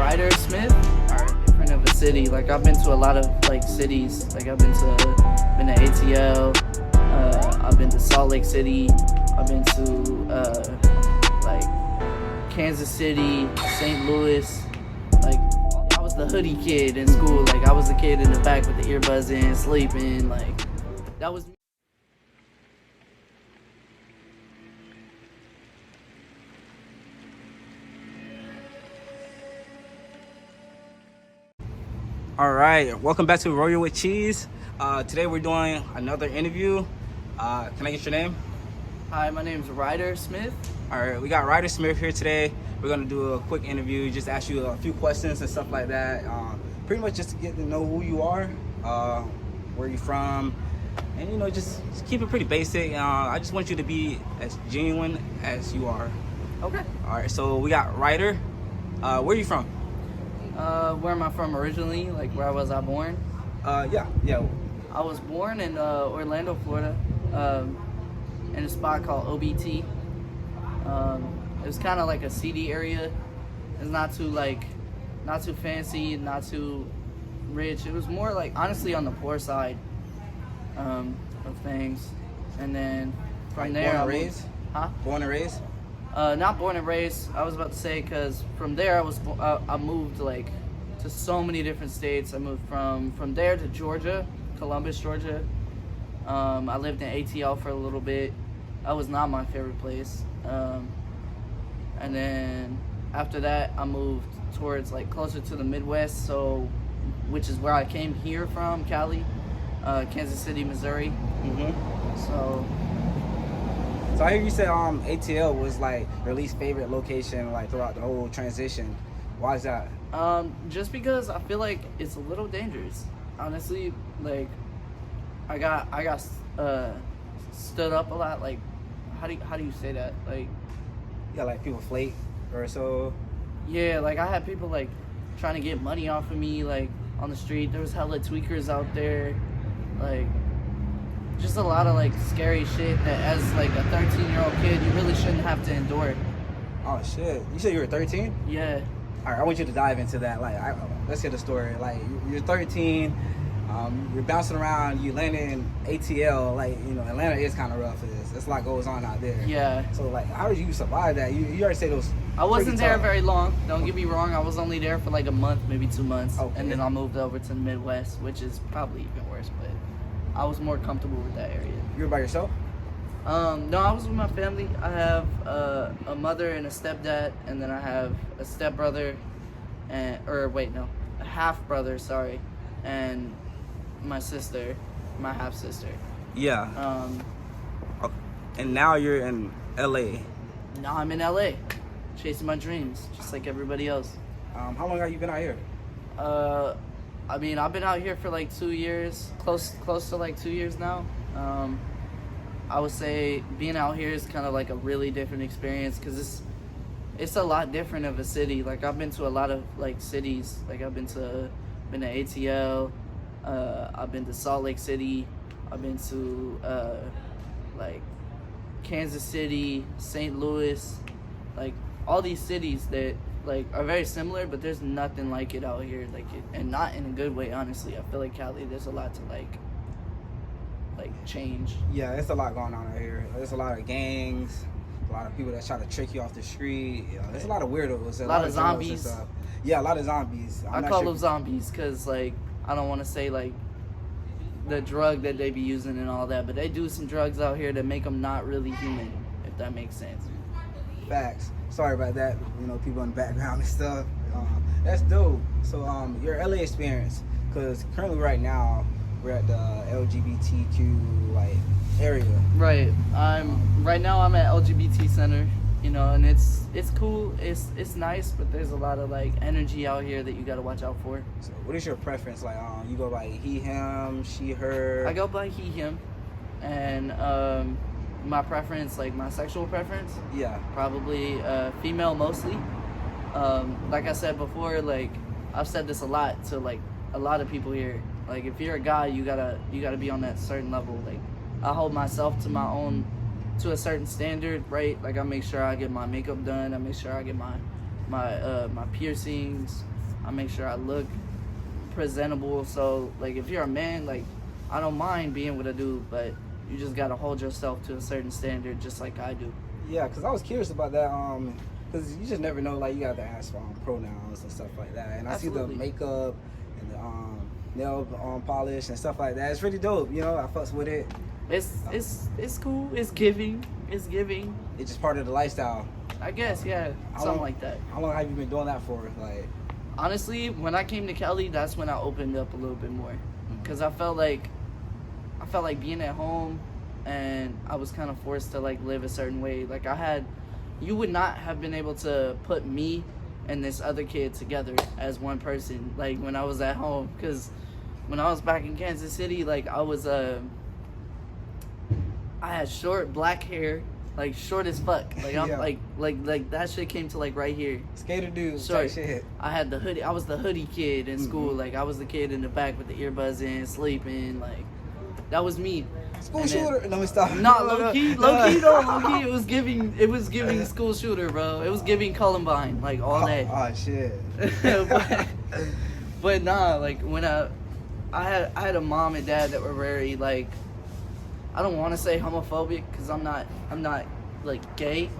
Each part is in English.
Ryder Smith are different of a city. Like I've been to a lot of like cities. Like I've been to ATL. I've been to Salt Lake City. I've been to like Kansas City, St. Louis. Like I was the hoodie kid in school. Like I was the kid in the back with the earbuds in, sleeping. Like that was me. All right, welcome back to Royal with Cheese. Today we're doing another interview. Can I get your name? Hi, my name's Ryder Smith. All right, we got Ryder Smith here today. We're gonna do a quick interview, just ask you a few questions and stuff like that. Pretty much just to get to know who you are, where you're from, and just keep it pretty basic. I just want you to be as genuine as you are. Okay. All right, so we got Ryder. Where are you from? Where am I from originally? Like where was I born? Yeah. I was born in Orlando, Florida, in a spot called OBT. It was kind of like a seedy area. It's not too fancy, not too rich. It was more like honestly on the poor side of things. And then from there, born and raised? Huh? Born and raised? Not born and raised. I was about to say because from there I moved like to so many different states. I moved from there to Georgia, Columbus, Georgia. I lived in ATL for a little bit. That was not my favorite place. And then after that, I moved towards like closer to the Midwest, which is where I came here from, Cali, Kansas City, Missouri. So I hear you say ATL was like your least favorite location like throughout the whole transition. Why is that? Just because I feel like it's a little dangerous. Honestly, like I got stood up a lot. Like how do you say that? Like Yeah, like people flake or so. Yeah, like I had people like trying to get money off of me like on the street. There was hella tweakers out there, like just a lot of like scary shit that as like a 13-year-old kid you really shouldn't have to endure. Oh shit! You said you were 13? Yeah. All right, I want you to dive into that. Like, let's hear the story. Like, you're 13. You're bouncing around. You landed in ATL. Like, Atlanta is kind of rough. It's a lot goes on out there. Yeah. So like, how did you survive that? You already said it was. I wasn't there very long. Don't get me wrong. I was only there for like a month, maybe 2 months, Okay. and then I moved over to the Midwest, which is probably even worse. But I was more comfortable with that area. You were by yourself? No, I was with my family. I have a mother and a stepdad, and then I have a stepbrother, a half brother, sorry, and my sister, my half sister. Yeah. And now you're in LA. Now I'm in LA, chasing my dreams, just like everybody else. How long have you been out here? I mean, I've been out here for like 2 years, close to like 2 years now. I would say being out here is kind of like a really different experience because it's a lot different of a city. Like I've been to a lot of like cities. Like I've been to ATL. I've been to Salt Lake City. I've been to like Kansas City, St. Louis, like all these cities that like are very similar, but there's nothing like it out here. And not in a good way, honestly. I feel like Cali, there's a lot to like change. Yeah, there's a lot going on out here. There's a lot of gangs, a lot of people that try to trick you off the street. There's a lot of weirdos. A lot of zombies. Yeah, a lot of zombies. I call them zombies because like I don't want to say like the drug that they be using and all that, but they do some drugs out here that make them not really human, if that makes sense. Facts. Sorry about that. People in the background and stuff. That's dope. So your LA experience, because currently right now we're at the LGBTQ like area. Right. Right now I'm at LGBT Center, and it's cool. It's nice, but there's a lot of like energy out here that you gotta watch out for. So what is your preference? Like you go by he, him, she, her? I go by he, him, and my preference, like my sexual preference, yeah, probably female mostly. Like I said before, like I've said this a lot to like a lot of people here. Like if you're a guy, you gotta be on that certain level. Like I hold myself to a certain standard, right? Like I make sure I get my makeup done. I make sure I get my my piercings. I make sure I look presentable. So like if you're a man, like I don't mind being with a dude, but you just gotta hold yourself to a certain standard, just like I do. Yeah, because I was curious about that. Because you just never know. Like you got to ask for pronouns and stuff like that. And I Absolutely. see the makeup and the nail polish and stuff like that. It's really dope. You know, I fucks with it. It's cool. It's giving. It's giving. It's just part of the lifestyle. I guess, yeah, something like that. How long have you been doing that for? Like, honestly, when I came to Cali, that's when I opened up a little bit more, because I felt like being at home, and I was kind of forced to like live a certain way. Like you would not have been able to put me and this other kid together as one person. Like when I was at home, because when I was back in Kansas City, like I had short black hair. Like short as fuck. Like I'm Yeah. like that shit came to like right here. skater dude Sorry. type shit. I had the hoodie. I was the hoodie kid in school. Like I was the kid in the back with the earbuds in, sleeping. Like that was me. School And then- shooter. Let me stop. Not low key though. Low key. It was giving school shooter, bro. It was giving Columbine like all day. Oh shit. but nah, like when I had a mom and dad that were very like, I don't want to say homophobic because I'm not like gay,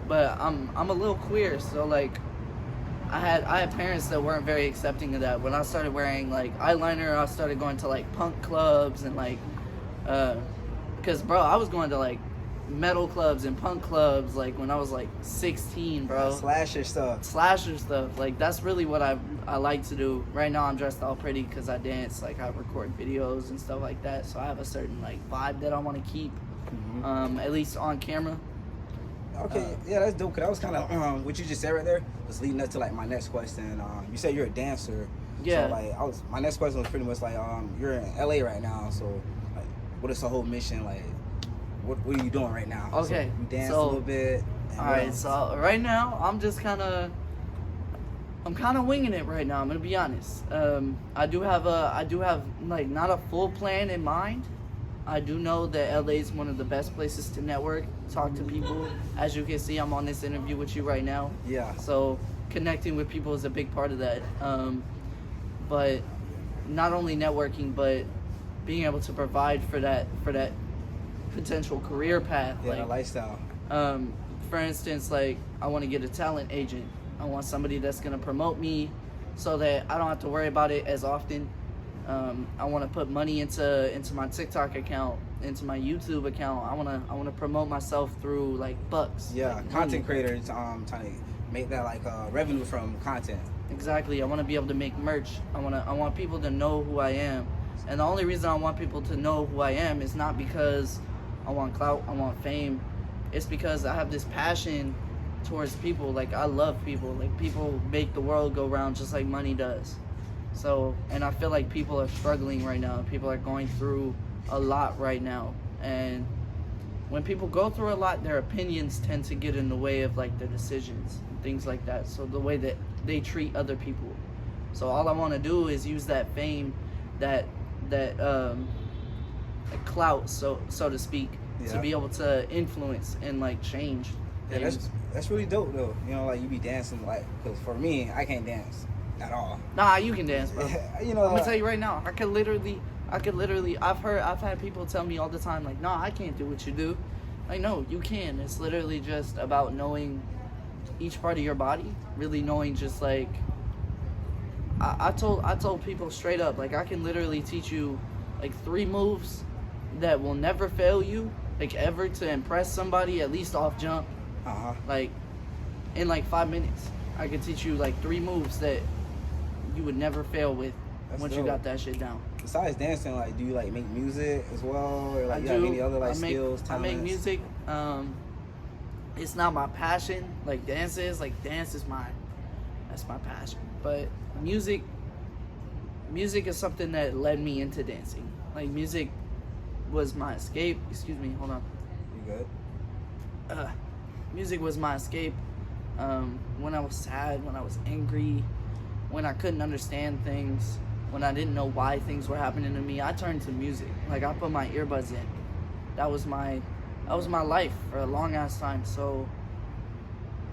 but I'm a little queer. So like I had parents that weren't very accepting of that. When I started wearing like eyeliner, I started going to like punk clubs and like because bro, I was going to like metal clubs and punk clubs like when I was like 16, bro. Slasher stuff. Like that's really what I like to do. Right now I'm dressed all pretty because I dance. Like I record videos and stuff like that, so I have a certain like vibe that I want to keep, at least on camera. Okay, yeah, that's dope. Cause that was kind of what you just said right there was leading up to like my next question. You said you're a dancer. Yeah. So like my next question was pretty much like you're in LA right now. So like, what is the whole mission like? What are you doing right now? Okay, So you dance so- a little bit. All right, so right now I'm kind of winging it right now. I'm gonna be honest. I do have like not a full plan in mind. I do know that LA is one of the best places to network, talk to people. As you can see, I'm on this interview with you right now. Yeah. So connecting with people is a big part of that. But not only networking, but being able to provide for that potential career path. Yeah, the like, lifestyle. for instance, like I want to get a talent agent. I want somebody that's gonna promote me, so that I don't have to worry about it as often. I want to put money into my TikTok account, into my YouTube account. I want to promote myself through like bucks. Yeah, like content money. creators trying to make that like revenue from content. Exactly. I want to be able to make merch. I want people to know who I am. And the only reason I want people to know who I am is not because I want clout, I want fame. It's because I have this passion towards people. Like I love people. Like people make the world go round just like money does. So, and I feel like people are struggling right now. People are going through a lot right now. And when people go through a lot, their opinions tend to get in the way of like their decisions and things like that. So the way that they treat other people. So all I want to do is use that fame, that clout, so to speak, to be able to influence and like change. Yeah, that's really dope though. You know, like you be dancing like, cause for me, I can't dance at all. Nah, you can dance, bro. You know, I'm gonna tell you right now, I could literally, I've had people tell me all the time, like, nah, I can't do what you do. Like, no, you can. It's literally just about knowing each part of your body, really knowing just like, I told people straight up, like, I can literally teach you like 3 moves that will never fail you, like ever, to impress somebody, at least off jump. Like, in like 5 minutes, I could teach you like 3 moves that you would never fail with. That's once dope. you got that shit down. Besides dancing, like, do you like make music as well, or like I you do. have any other like I make, skills? I make talents? music. It's not my passion like dance is. Like dance is that's my passion. But music is something that led me into dancing. Like music was my escape. Excuse me, hold on. You good? Music was my escape. When I was sad, when I was angry, when I couldn't understand things, when I didn't know why things were happening to me, I turned to music. Like I put my earbuds in. That was my life for a long ass time. So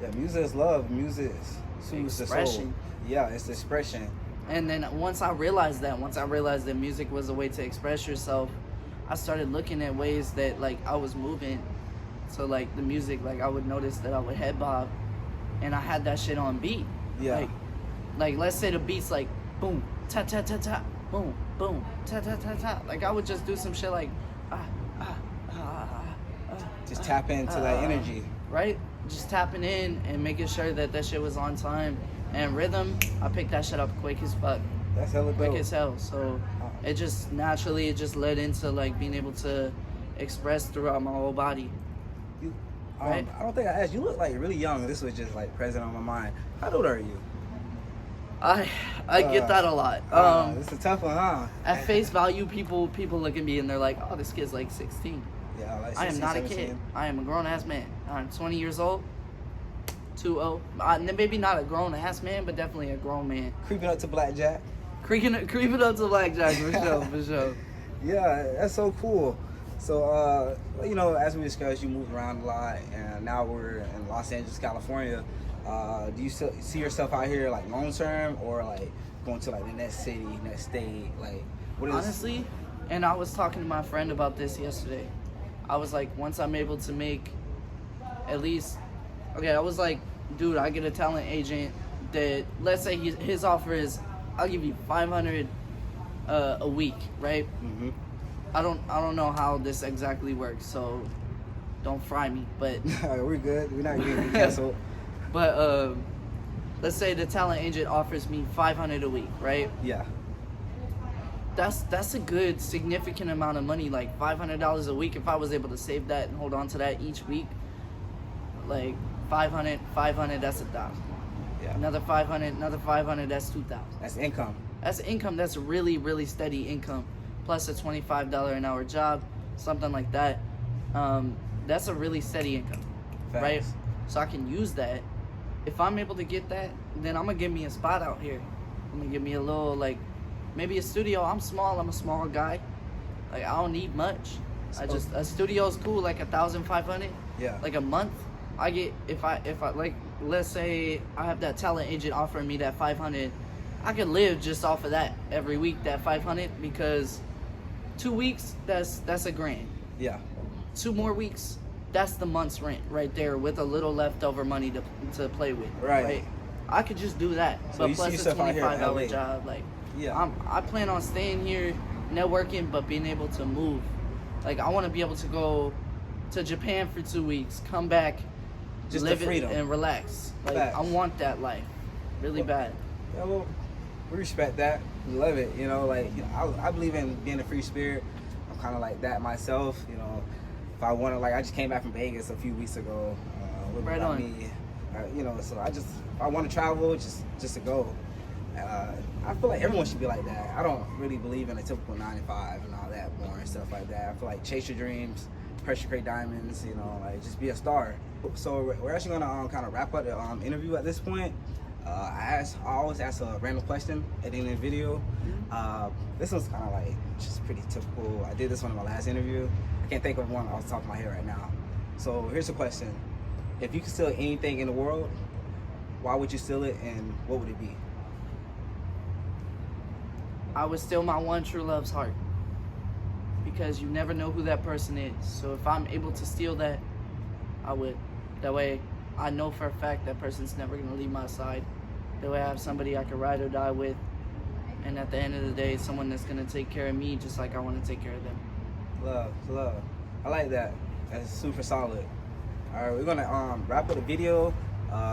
Yeah, music is love. Music soothes the soul. Expression. Yeah, it's expression. And then once I realized that music was a way to express yourself, I started looking at ways that like I was moving. So like the music, like I would notice that I would head bob, and I had that shit on beat. Yeah. Like let's say the beat's like boom, ta ta ta ta, boom, boom, ta ta ta ta. Like I would just do some shit like Just tap into that energy. Right? Just tapping in and making sure that shit was on time. And rhythm, I picked that shit up quick as fuck. That's hella dope. Quick as hell. So it just naturally led into like being able to express throughout my whole body. You, Right? I don't think I asked. You look like really young. This was just like present on my mind. How old are you? I get that a lot. It's a tough one, huh? At face value, people look at me and they're like, "Oh, this kid's like 16." Yeah, like 16, I am not 17. a kid. I am a grown ass man. I'm 20 years old. 2-0. Maybe not a grown ass man, but definitely a grown man. Creeping up to blackjack. Creeping up to blackjack for sure. Yeah, that's so cool. So, you know, as we discussed, you moved around a lot, and now we're in Los Angeles, California. Do you still see yourself out here like long term, or like going to like the next city, next state? Like, what is Honestly, and I was talking to my friend about this yesterday. I was like, once I'm able to make at least, okay, I was like, dude, I get a talent agent that, let's say his offer is, I'll give you $500 a week, right? Mm-hmm. I don't know how this exactly works, so don't fry me, but We're good. We're not getting canceled. but let's say the talent agent offers me $500 a week, right? Yeah. That's a good significant amount of money, like $500 a week. If I was able to save that and hold on to that each week, like 500, that's 1,000. Yeah. Another 500, that's 2,000. That's income. That's income. That's really, really steady income. Plus a $25 an hour job, something like that. That's a really steady income, Facts. right? So I can use that. If I'm able to get that, then I'm gonna give me a spot out here. I'm gonna give me a little, like, maybe a studio. I'm a small guy. Like, I don't need much. A studio's cool, like 1,500. Yeah. Like a month. I get, if I like, let's say I have that talent agent offering me that 500, I could live just off of that every week, that 500, because 2 weeks, that's $1,000. Yeah. 2 more weeks, that's the month's rent right there, with a little leftover money to play with. Right. I could just do that. So but you see plus a yourself out here in LA. $25 job, like, Yeah. I plan on staying here, networking, but being able to move. Like, I want to be able to go to Japan for 2 weeks, come back, Just live the freedom. it and relax. Like, Facts. I want that life really bad. Yeah, well, we respect that. We love it. You know, like, you know, I believe in being a free spirit. I'm kind of like that myself. You know, if I want to, like, I just came back from Vegas a few weeks ago. Right on. Me. You know, so if I want to travel, just to go. I feel like everyone should be like that. I don't really believe in a typical 9 to 5 and all that boring stuff like that. I feel like chase your dreams, pressure create diamonds. You know, like just be a star. So we're actually gonna kind of wrap up the interview at this point. I always ask a random question at the end of the video. This one's kind of like just pretty typical. I did this one in my last interview. I can't think of one off the top of my head right now. So here's the question: if you could steal anything in the world, why would you steal it, and what would it be? I would steal my one true love's heart, because you never know who that person is. So if I'm able to steal that, I would. That way, I know for a fact that person's never gonna leave my side. That way, I have somebody I can ride or die with, and at the end of the day, someone that's gonna take care of me just like I want to take care of them. Love. I like that. That's super solid. All right, we're gonna wrap up the video.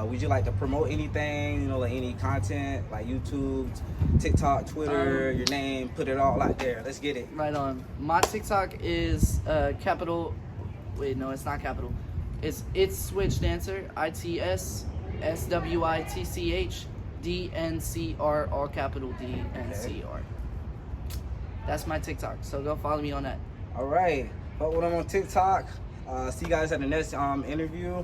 Would you like to promote anything? You know, like any content, like YouTube, TikTok, Twitter, your name, put it all out there. Let's get it. Right on. My TikTok is capital. Wait, no, it's not capital. It's Switch Dancer. ITSSWITCH all capital DNCR. That's my TikTok. So go follow me on that. All right. But when I'm on TikTok, see you guys at the next interview.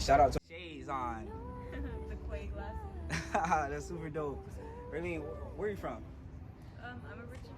Shout out to Shades on. The Quay glasses. That's super dope. Raylene, where are you from? I'm originally